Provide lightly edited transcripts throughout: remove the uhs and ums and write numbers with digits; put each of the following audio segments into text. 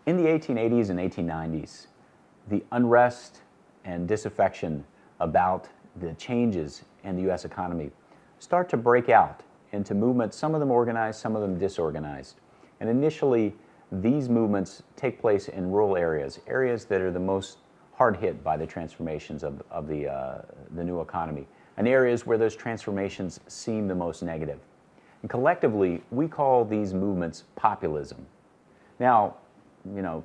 In the 1880s and 1890s, the unrest and disaffection about the changes in the U.S. economy start to break out into movements, some of them organized, some of them disorganized. And initially, these movements take place in rural areas, areas that are the most hard hit by the transformations of the new economy, and areas where those transformations seem the most negative. And collectively, we call these movements populism. Now,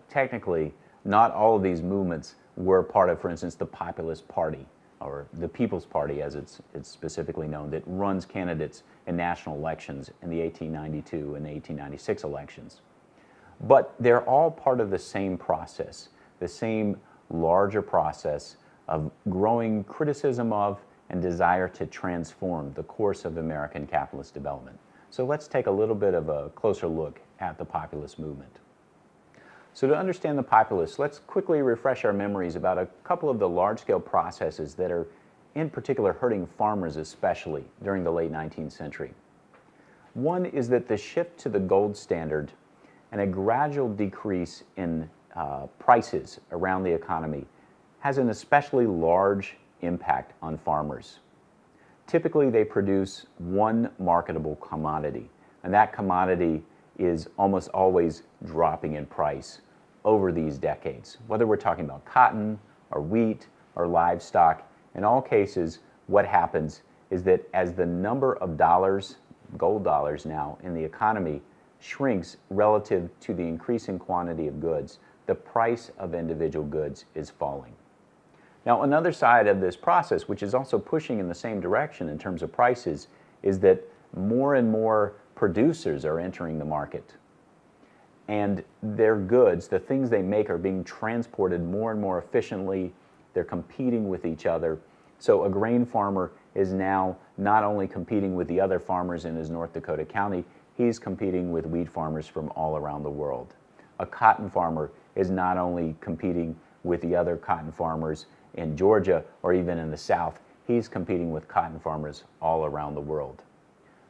technically, not all of these movements were part of, for instance, the Populist Party, or the People's Party, as it's specifically known, that runs candidates in national elections in the 1892 and 1896 elections. But they're all part of the same process, the same larger process of growing criticism of and desire to transform the course of American capitalist development. So let's take a little bit of a closer look at the populist movement. So to understand the populists, let's quickly refresh our memories about a couple of the large-scale processes that are in particular hurting farmers especially during the late 19th century. One is that the shift to the gold standard and a gradual decrease in prices around the economy has an especially large impact on farmers. Typically, they produce one marketable commodity, and that commodity is almost always dropping in price over these decades. Whether we're talking about cotton or wheat or livestock, in all cases, what happens is that as the number of dollars, gold dollars now, in the economy shrinks relative to the increasing quantity of goods, the price of individual goods is falling. Now, another side of this process, which is also pushing in the same direction in terms of prices, is that more and more producers are entering the market. And their goods, the things they make, are being transported more and more efficiently. They're competing with each other. So a grain farmer is now not only competing with the other farmers in his North Dakota county, he's competing with wheat farmers from all around the world. A cotton farmer is not only competing with the other cotton farmers in Georgia or even in the South, he's competing with cotton farmers all around the world.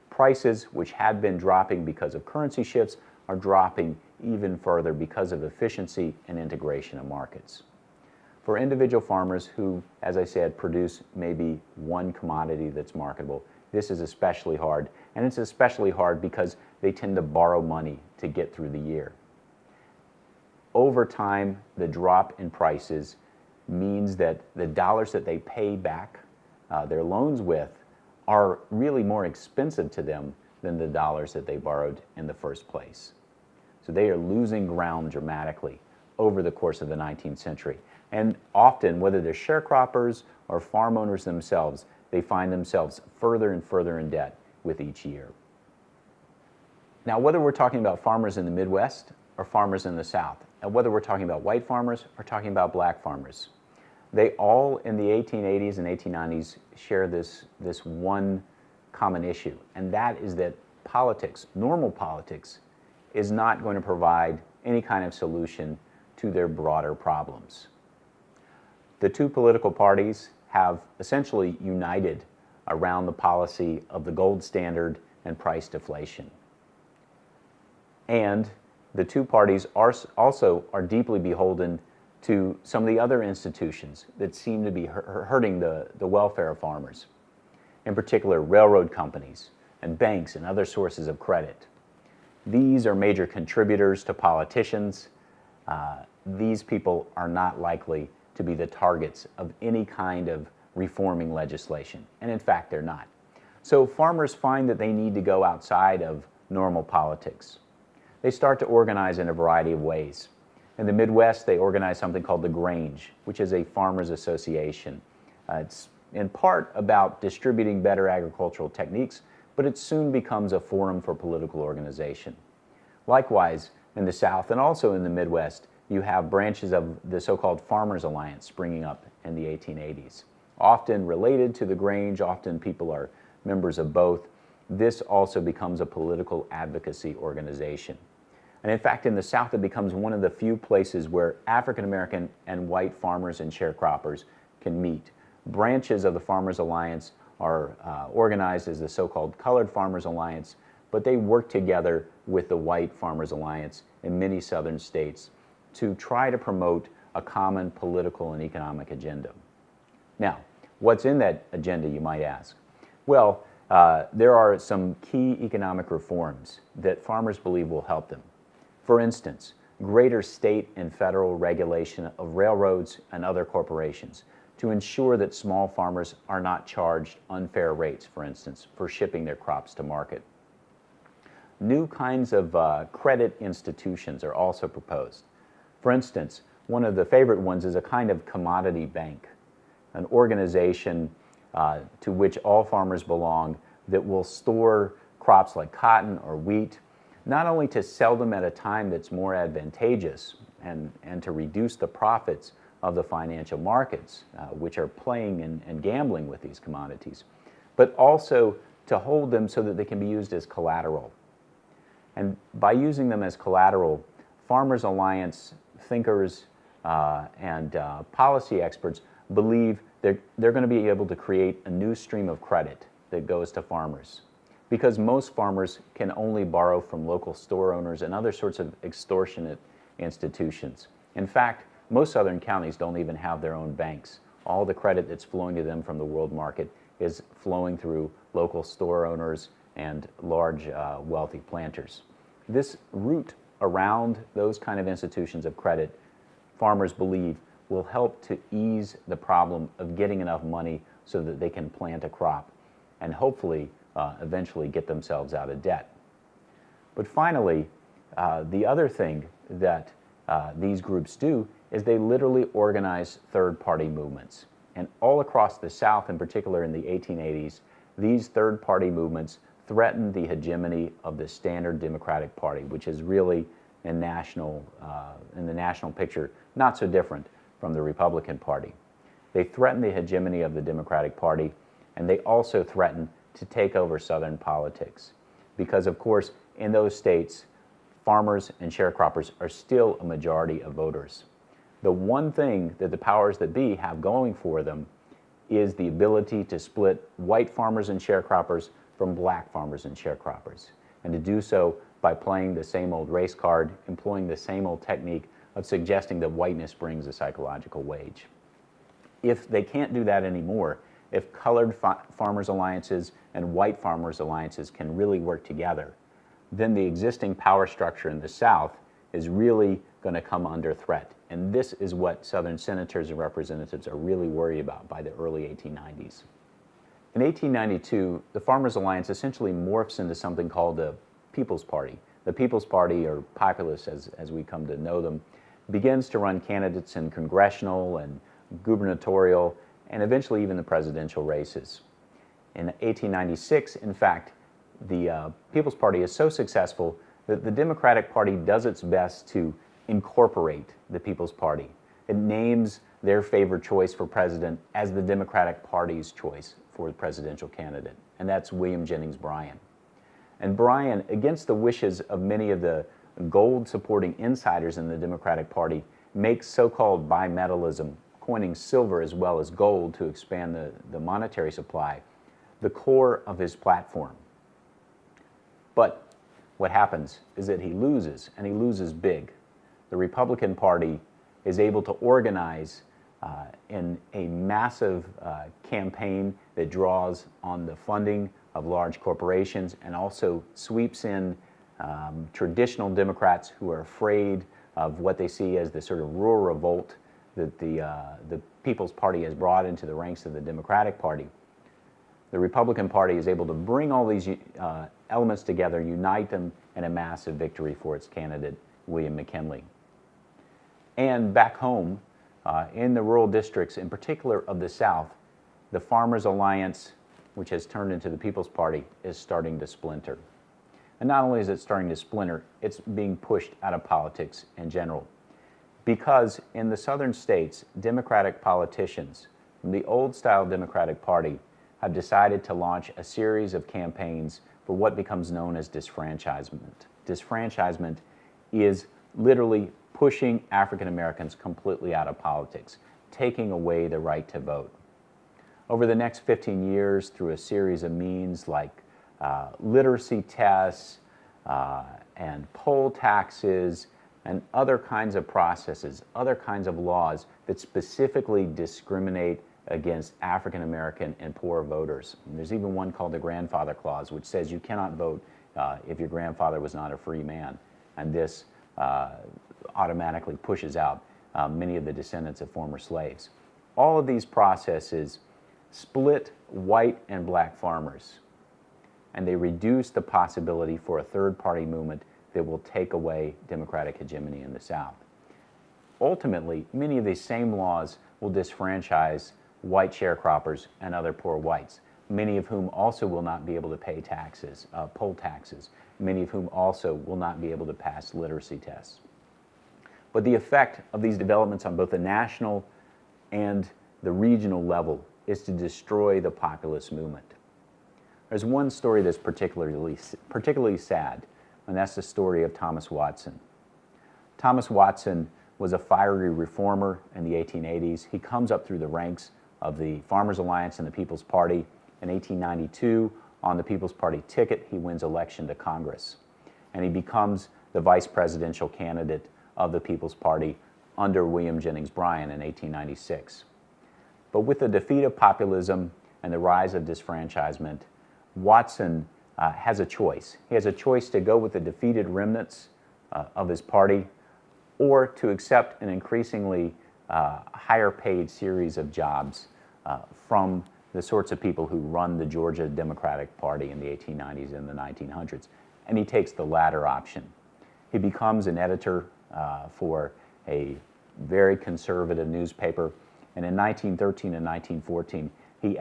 Prices, which had been dropping because of currency shifts, are dropping even further because of efficiency and integration of markets. For individual farmers who, as I said, produce maybe one commodity that's marketable, this is especially hard, and it's especially hard because they tend to borrow money to get through the year. Over time, the drop in prices means that the dollars that they pay back their loans with are really more expensive to them than the dollars that they borrowed in the first place. So they are losing ground dramatically over the course of the 19th century. And often, whether they're sharecroppers or farm owners themselves, they find themselves further and further in debt with each year. Now, whether we're talking about farmers in the Midwest or farmers in the South, and whether we're talking about white farmers or talking about black farmers, they all in the 1880s and 1890s share this one common issue, and that is that politics, normal politics, is not going to provide any kind of solution to their broader problems. The two political parties have essentially united around the policy of the gold standard and price deflation. And the two parties also are deeply beholden to some of the other institutions that seem to be hurting the welfare of farmers, in particular railroad companies and banks and other sources of credit. These are major contributors to politicians. These people are not likely to be the targets of any kind of reforming legislation, and in fact they're not. So farmers find that they need to go outside of normal politics. They start to organize in a variety of ways. In the Midwest, they organize something called the Grange, which is a farmers' association. It's in part about distributing better agricultural techniques, but it soon becomes a forum for political organization. Likewise, in the South and also in the Midwest, you have branches of the so-called Farmers Alliance springing up in the 1880s. Often related to the Grange, often people are members of both. This also becomes a political advocacy organization. And in fact, in the South, it becomes one of the few places where African American and white farmers and sharecroppers can meet. Branches of the Farmers Alliance are organized as the so-called Colored Farmers Alliance, but they work together with the White Farmers Alliance in many southern states to try to promote a common political and economic agenda. Now, what's in that agenda, you might ask? Well, there are some key economic reforms that farmers believe will help them. For instance, greater state and federal regulation of railroads and other corporations to ensure that small farmers are not charged unfair rates, for instance, for shipping their crops to market. New kinds of credit institutions are also proposed. For instance, one of the favorite ones is a kind of commodity bank, an organization to which all farmers belong that will store crops like cotton or wheat, not only to sell them at a time that's more advantageous and to reduce the profits of the financial markets, which are playing and gambling with these commodities, but also to hold them so that they can be used as collateral. And by using them as collateral, Farmers Alliance thinkers and policy experts believe they're going to be able to create a new stream of credit that goes to farmers, because most farmers can only borrow from local store owners and other sorts of extortionate institutions. In fact, most southern counties don't even have their own banks. All the credit that's flowing to them from the world market is flowing through local store owners and large wealthy planters. This route around those kind of institutions of credit, farmers believe, will help to ease the problem of getting enough money so that they can plant a crop and hopefully eventually get themselves out of debt. But finally, the other thing that these groups do is they literally organize third-party movements. And all across the South, in particular in the 1880s, these third-party movements threatened the hegemony of the standard Democratic Party, which is really in the national picture not so different from the Republican Party. They threatened the hegemony of the Democratic Party, and they also threatened to take over Southern politics. Because, of course, in those states, farmers and sharecroppers are still a majority of voters. The one thing that the powers that be have going for them is the ability to split white farmers and sharecroppers from black farmers and sharecroppers, and to do so by playing the same old race card, employing the same old technique of suggesting that whiteness brings a psychological wage. If they can't do that anymore, if colored farmers' alliances and white farmers' alliances can really work together, then the existing power structure in the South is really going to come under threat. And this is what Southern senators and representatives are really worried about by the early 1890s. In 1892, the Farmers Alliance essentially morphs into something called the People's Party. The People's Party, or Populists as we come to know them, begins to run candidates in congressional and gubernatorial and eventually even the presidential races. In 1896, in fact, the People's Party is so successful that the Democratic Party does its best to incorporate the People's Party. It names their favored choice for president as the Democratic Party's choice for the presidential candidate, and that's William Jennings Bryan. And Bryan, against the wishes of many of the gold-supporting insiders in the Democratic Party, makes so-called bimetallism, coining silver as well as gold to expand the monetary supply, the core of his platform. But what happens is that he loses, and he loses big. The Republican Party is able to organize in a massive campaign that draws on the funding of large corporations and also sweeps in traditional Democrats who are afraid of what they see as the sort of rural revolt that the People's Party has brought into the ranks of the Democratic Party. The Republican Party is able to bring all these elements together, unite them in a massive victory for its candidate, William McKinley. And back home, in the rural districts, in particular of the South, the Farmers Alliance, which has turned into the People's Party, is starting to splinter. And not only is it starting to splinter, it's being pushed out of politics in general. Because in the southern states, Democratic politicians from the old-style Democratic Party have decided to launch a series of campaigns for what becomes known as disfranchisement. Disfranchisement is literally pushing African Americans completely out of politics, taking away the right to vote. Over the next 15 years, through a series of means like literacy tests and poll taxes, and other kinds of processes, other kinds of laws that specifically discriminate against African American and poor voters. And there's even one called the Grandfather Clause, which says you cannot vote if your grandfather was not a free man. And this automatically pushes out many of the descendants of former slaves. All of these processes split white and black farmers, and they reduce the possibility for a third-party movement that will take away Democratic hegemony in the South. Ultimately, many of these same laws will disfranchise white sharecroppers and other poor whites, many of whom also will not be able to pay taxes, poll taxes, many of whom also will not be able to pass literacy tests. But the effect of these developments on both the national and the regional level is to destroy the populist movement. There's one story that's particularly sad, and that's the story of Thomas Watson. Thomas Watson was a fiery reformer in the 1880s. He comes up through the ranks of the Farmers Alliance and the People's Party. In 1892, on the People's Party ticket, he wins election to Congress, and he becomes the vice presidential candidate of the People's Party under William Jennings Bryan in 1896. But with the defeat of populism and the rise of disfranchisement, Watson has a choice. He has a choice to go with the defeated remnants of his party, or to accept an increasingly higher paid series of jobs from the sorts of people who run the Georgia Democratic Party in the 1890s and the 1900s. And he takes the latter option. He becomes an editor for a very conservative newspaper. And in 1913 and 1914, he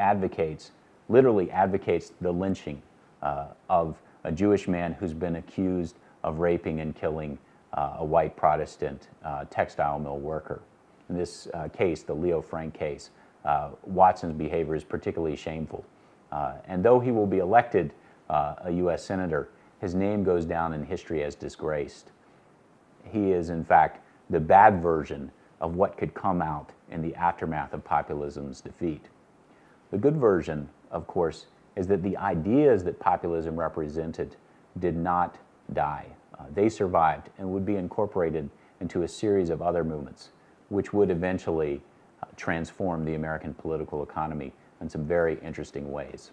literally advocates the lynching of a Jewish man who's been accused of raping and killing a white Protestant textile mill worker. In this case, the Leo Frank case, Watson's behavior is particularly shameful. And though he will be elected a U.S. Senator, his name goes down in history as disgraced. He is, in fact, the bad version of what could come out in the aftermath of populism's defeat. The good version, of course, is that the ideas that populism represented did not die. They survived and would be incorporated into a series of other movements, which would eventually transform the American political economy in some very interesting ways.